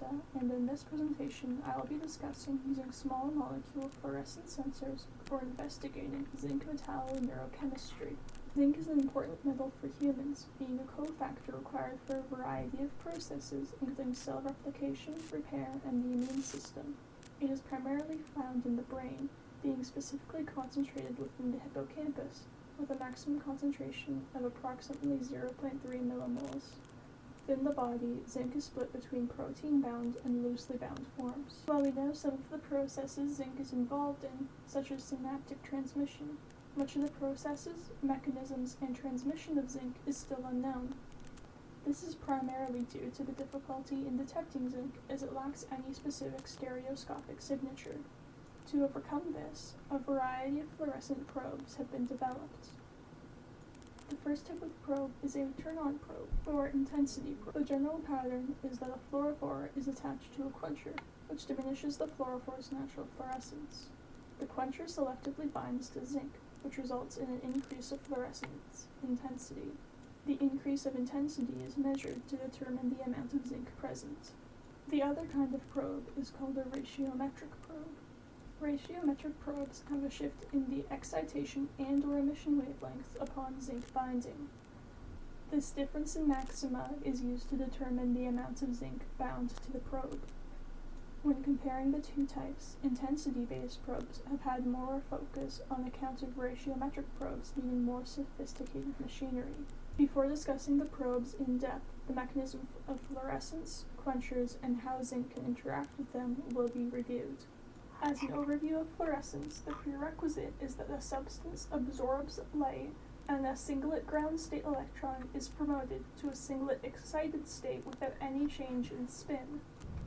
And in this presentation I will be discussing using small molecule fluorescent sensors for investigating zinc metalloneurochemistry. Zinc is an important metal for humans, being a cofactor required for a variety of processes including cell replication, repair, and the immune system. It is primarily found in the brain, being specifically concentrated within the hippocampus, with a maximum concentration of approximately 0.3 millimoles. Within the body, zinc is split between protein-bound and loosely bound forms. While we know some of the processes zinc is involved in, such as synaptic transmission, much of the processes, mechanisms, and transmission of zinc is still unknown. This is primarily due to the difficulty in detecting zinc, as it lacks any specific stereoscopic signature. To overcome this, a variety of fluorescent probes have been developed. The first type of probe is a turn-on probe, or intensity probe. The general pattern is that a fluorophore is attached to a quencher, which diminishes the fluorophore's natural fluorescence. The quencher selectively binds to zinc, which results in an increase of fluorescence intensity. The increase of intensity is measured to determine the amount of zinc present. The other kind of probe is called a ratiometric probe. Ratiometric probes have a shift in the excitation and/or emission wavelengths upon zinc binding. This difference in maxima is used to determine the amount of zinc bound to the probe. When comparing the two types, intensity-based probes have had more focus on account of ratiometric probes needing more sophisticated machinery. Before discussing the probes in depth, the mechanism of fluorescence, quenchers, and how zinc can interact with them will be reviewed. As an overview of fluorescence, the prerequisite is that the substance absorbs light and a singlet ground state electron is promoted to a singlet excited state without any change in spin.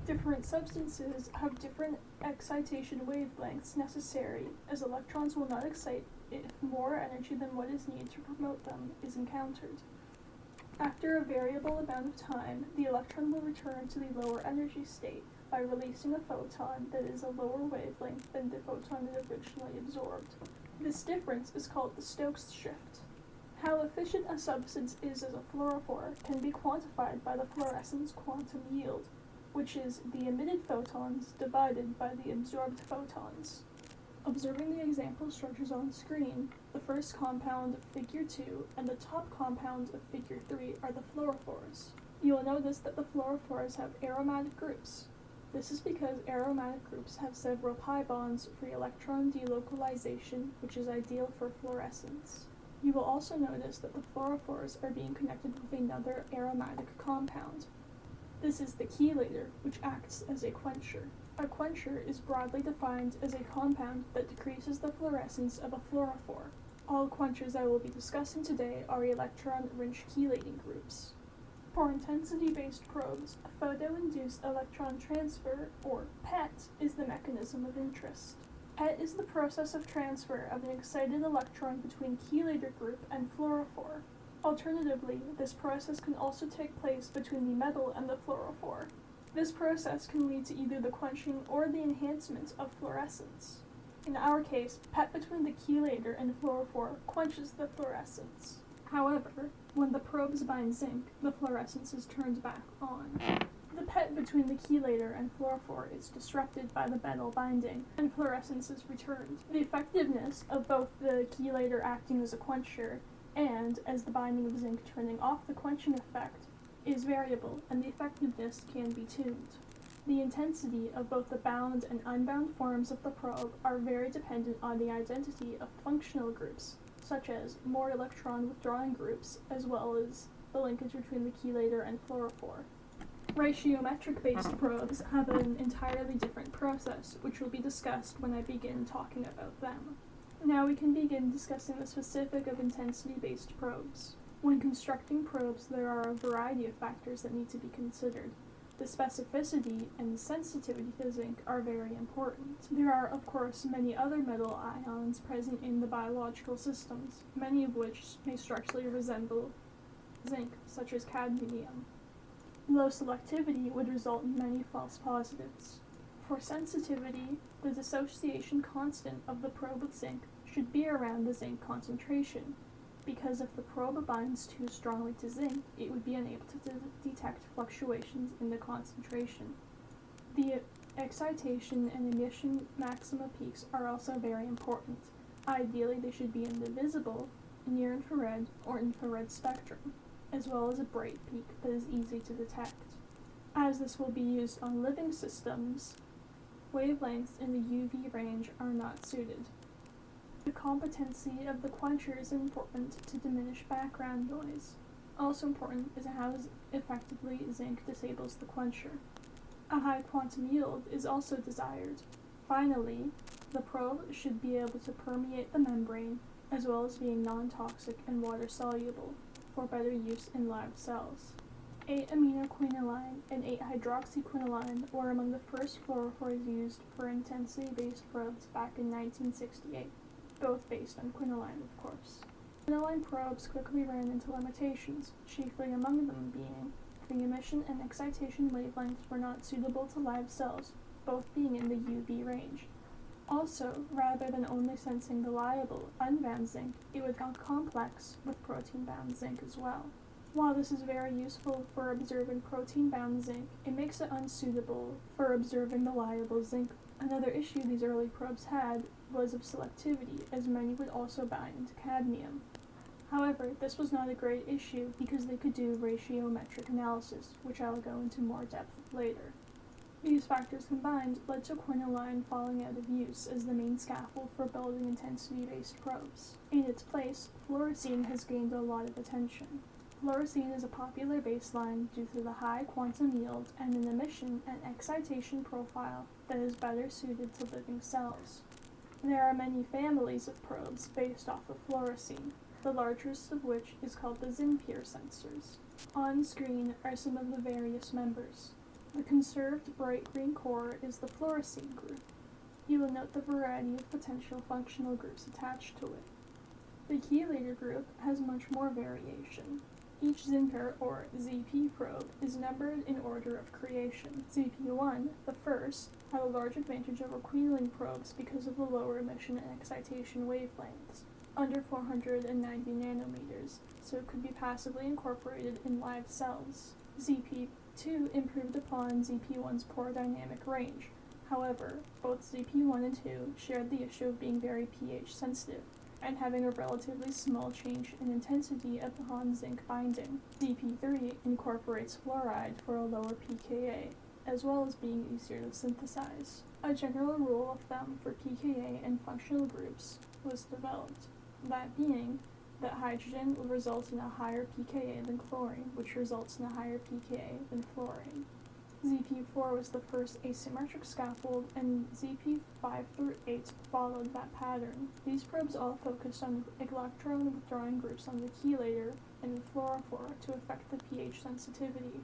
Different substances have different excitation wavelengths necessary, as electrons will not excite if more energy than what is needed to promote them is encountered. After a variable amount of time, the electron will return to the lower energy state by releasing a photon that is a lower wavelength than the photon it originally absorbed. This difference is called the Stokes shift. How efficient a substance is as a fluorophore can be quantified by the fluorescence quantum yield, which is the emitted photons divided by the absorbed photons. Observing the example structures on screen, the first compound of figure 2 and the top compound of figure 3 are the fluorophores. You will notice that the fluorophores have aromatic groups. This is because aromatic groups have several pi bonds for electron delocalization, which is ideal for fluorescence. You will also notice that the fluorophores are being connected with another aromatic compound. This is the chelator, which acts as a quencher. A quencher is broadly defined as a compound that decreases the fluorescence of a fluorophore. All quenchers I will be discussing today are electron-rich chelating groups. For intensity-based probes, photo-induced electron transfer, or PET, is the mechanism of interest. PET is the process of transfer of an excited electron between chelator group and fluorophore. Alternatively, this process can also take place between the metal and the fluorophore. This process can lead to either the quenching or the enhancement of fluorescence. In our case, PET between the chelator and fluorophore quenches the fluorescence. However, when the probes bind zinc, the fluorescence is turned back on. The PET between the chelator and fluorophore is disrupted by the metal binding, and fluorescence is returned. The effectiveness of both the chelator acting as a quencher and as the binding of zinc turning off the quenching effect is variable, and the effectiveness can be tuned. The intensity of both the bound and unbound forms of the probe are very dependent on the identity of functional groups, such as more electron withdrawing groups, as well as the linkage between the chelator and fluorophore. Ratiometric-based probes have an entirely different process, which will be discussed when I begin talking about them. Now we can begin discussing the specific of intensity-based probes. When constructing probes, there are a variety of factors that need to be considered. The specificity and sensitivity to zinc are very important. There are, of course, many other metal ions present in the biological systems, many of which may structurally resemble zinc, such as cadmium. Low selectivity would result in many false positives. For sensitivity, the dissociation constant of the probe with zinc should be around the zinc concentration, because if the probe binds too strongly to zinc, it would be unable to detect fluctuations in the concentration. The excitation and emission maxima peaks are also very important. Ideally, they should be in the visible, near-infrared, or infrared spectrum, as well as a bright peak that is easy to detect. As this will be used on living systems, wavelengths in the UV range are not suited. The competency of the quencher is important to diminish background noise. Also important is how effectively zinc disables the quencher. A high quantum yield is also desired. Finally, the probe should be able to permeate the membrane, as well as being non-toxic and water-soluble, for better use in live cells. 8-aminoquinoline and 8-hydroxyquinoline were among the first fluorophores used for intensity-based probes back in 1968, both based on quinoline, of course. Quinoline probes quickly ran into limitations, chiefly among them being the emission and excitation wavelengths were not suitable to live cells, both being in the UV range. Also, rather than only sensing the liable, unbound zinc, it would become complex with protein-bound zinc as well. While this is very useful for observing protein-bound zinc, it makes it unsuitable for observing the liable zinc. Another issue these early probes had was of selectivity, as many would also bind to cadmium. However, this was not a great issue because they could do ratiometric analysis, which I will go into more depth later. These factors combined led to quinoline falling out of use as the main scaffold for building intensity-based probes. In its place, fluorescent has gained a lot of attention. Fluorescent is a popular baseline due to the high quantum yield and an emission and excitation profile that is better suited to living cells. There are many families of probes based off of fluorescent, the largest of which is called the Zinc sensors. On screen are some of the various members. The conserved bright green core is the fluorescent group. You will note the variety of potential functional groups attached to it. The chelator group has much more variation. Each Zinker, or ZP probe, is numbered in order of creation. ZP1, the first, had a large advantage over quinoline probes because of the lower emission and excitation wavelengths, under 490 nanometers, so it could be passively incorporated in live cells. ZP2 improved upon ZP1's poor dynamic range. However, both ZP1 and 2 shared the issue of being very pH sensitive, and having a relatively small change in intensity upon zinc binding. ZP3 incorporates fluoride for a lower pKa, as well as being easier to synthesize. A general rule of thumb for pKa and functional groups was developed, that being that hydrogen will result in a higher pKa than chlorine, which results in a higher pKa than fluorine. ZP4 was the first asymmetric scaffold, and ZP5 through 8 followed that pattern. These probes all focused on electron withdrawing groups on the chelator and the fluorophore to affect the pH sensitivity.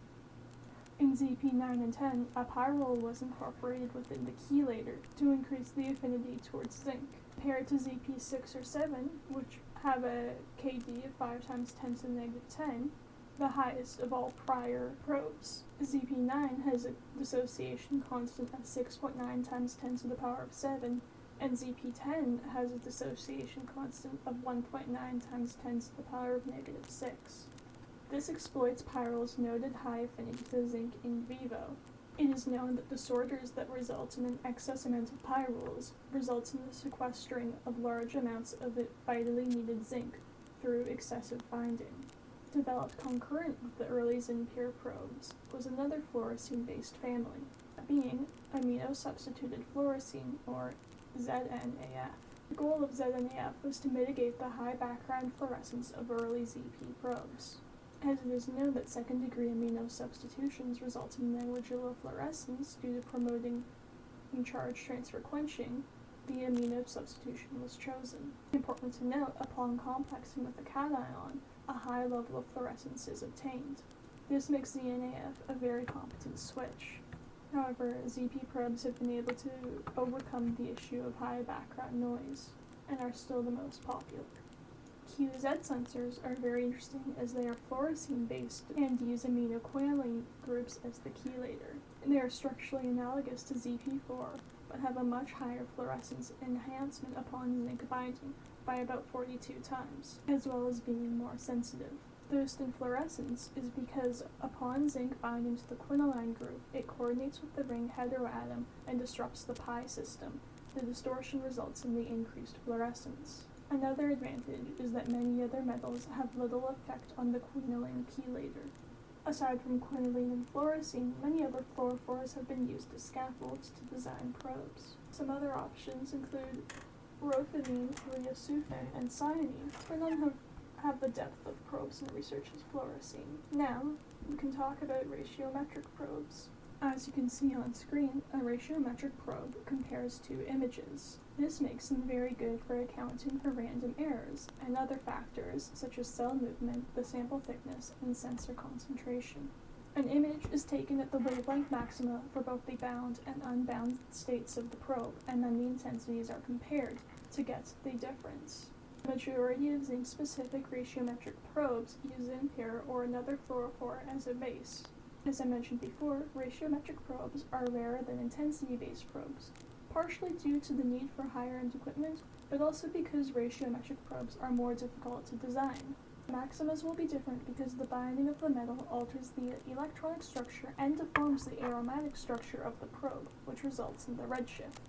In ZP9 and 10, a pyrrole was incorporated within the chelator to increase the affinity towards zinc. Compared to ZP6 or 7, which have a KD of 5 times 10 to the negative 10, the highest of all prior probes. ZP9 has a dissociation constant of 6.9 times 10 to the power of 7, and ZP10 has a dissociation constant of 1.9 times 10 to the power of negative 6. This exploits pyrrole's noted high affinity to zinc in vivo. It is known that disorders that result in an excess amount of pyrroles results in the sequestering of large amounts of vitally needed zinc through excessive binding. Developed concurrent with the early Zinpure probes was another fluorescent-based family, that being amino-substituted fluorescent, or ZNAF. The goal of ZNAF was to mitigate the high background fluorescence of early ZP probes. As it is known that second-degree amino substitutions result in negligible fluorescence due to promoting charge transfer quenching, the amino substitution was chosen. Important to note, upon complexing with a cation, a high level of fluorescence is obtained. This makes ZNAF a very competent switch. However, ZP probes have been able to overcome the issue of high background noise, and are still the most popular. QZ sensors are very interesting as they are fluorescent-based and use aminoquinoline groups as the chelator. They are structurally analogous to ZP4, but have a much higher fluorescence enhancement upon zinc binding by about 42 times, as well as being more sensitive. Boost in fluorescence is because upon zinc binding to the quinoline group, it coordinates with the ring heteroatom and disrupts the pi system. The distortion results in the increased fluorescence. Another advantage is that many other metals have little effect on the quinoline chelator. Aside from quinoline and fluorescein, many other fluorophores have been used as scaffolds to design probes. Some other options include rhofamine, rheosufane, and cyanine, but none have the depth of probes and research as fluorescein. Now, we can talk about ratiometric probes. As you can see on screen, a ratiometric probe compares two images. This makes them very good for accounting for random errors and other factors such as cell movement, the sample thickness, and sensor concentration. An image is taken at the wavelength maxima for both the bound and unbound states of the probe, and then the intensities are compared to get the difference. The majority of zinc-specific ratiometric probes use Zinc or another fluorophore as a base. As I mentioned before, ratiometric probes are rarer than intensity-based probes, partially due to the need for higher-end equipment, but also because ratiometric probes are more difficult to design. Maximas will be different because the binding of the metal alters the electronic structure and deforms the aromatic structure of the probe, which results in the redshift.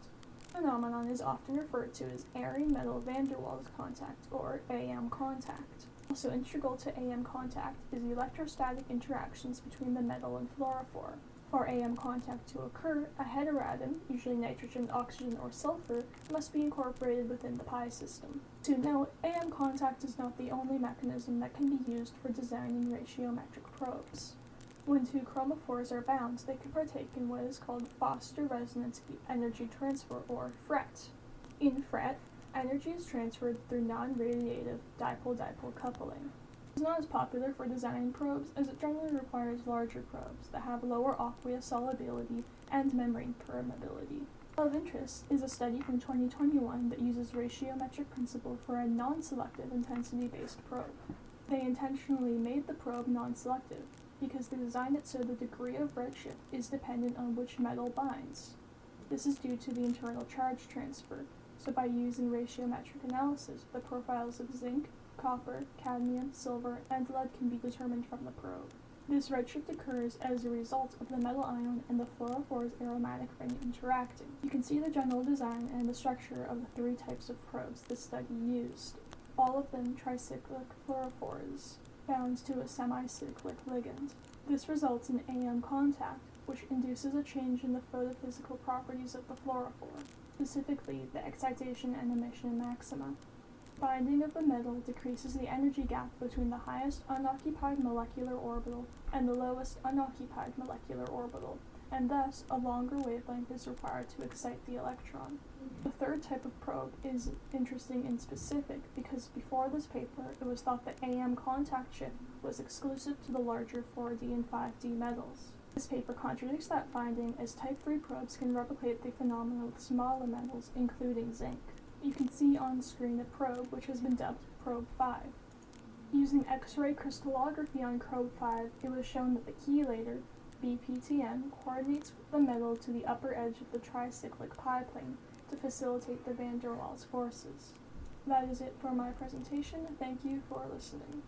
This phenomenon is often referred to as airy metal van der Waals contact, or AM contact. Also integral to AM contact is electrostatic interactions between the metal and fluorophore. For AM contact to occur, a heteroatom, usually nitrogen, oxygen, or sulfur, must be incorporated within the pi system. To note, AM contact is not the only mechanism that can be used for designing ratiometric probes. When two chromophores are bound, they can partake in what is called Foster resonance energy transfer, or FRET. In FRET, energy is transferred through non-radiative dipole-dipole coupling. It is not as popular for designing probes as it generally requires larger probes that have lower aqueous solubility and membrane permeability. Of interest is a study from 2021 that uses ratiometric principle for a non-selective intensity-based probe. They intentionally made the probe non-selective because they designed it so the degree of redshift is dependent on which metal binds. This is due to the internal charge transfer, so by using ratiometric analysis, the profiles of zinc, copper, cadmium, silver, and lead can be determined from the probe. This redshift occurs as a result of the metal ion and the fluorophore's aromatic ring interacting. You can see the general design and the structure of the three types of probes this study used. All of them tricyclic fluorophores, bound to a semi-cyclic ligand. This results in AM contact, which induces a change in the photophysical properties of the fluorophore, specifically the excitation and emission maxima. Binding of the metal decreases the energy gap between the highest unoccupied molecular orbital and the lowest unoccupied molecular orbital, and thus a longer wavelength is required to excite the electron. The third type of probe is interesting and specific because before this paper it was thought that AM contact shift was exclusive to the larger 4D and 5D metals. This paper contradicts that finding as type 3 probes can replicate the phenomenon with smaller metals, including zinc. You can see on screen a probe which has been dubbed Probe 5. Using X-ray crystallography on Probe 5, it was shown that the chelator, BPTM, coordinates the metal to the upper edge of the tricyclic pi plane to facilitate the van der Waals forces. That is it for my presentation. Thank you for listening.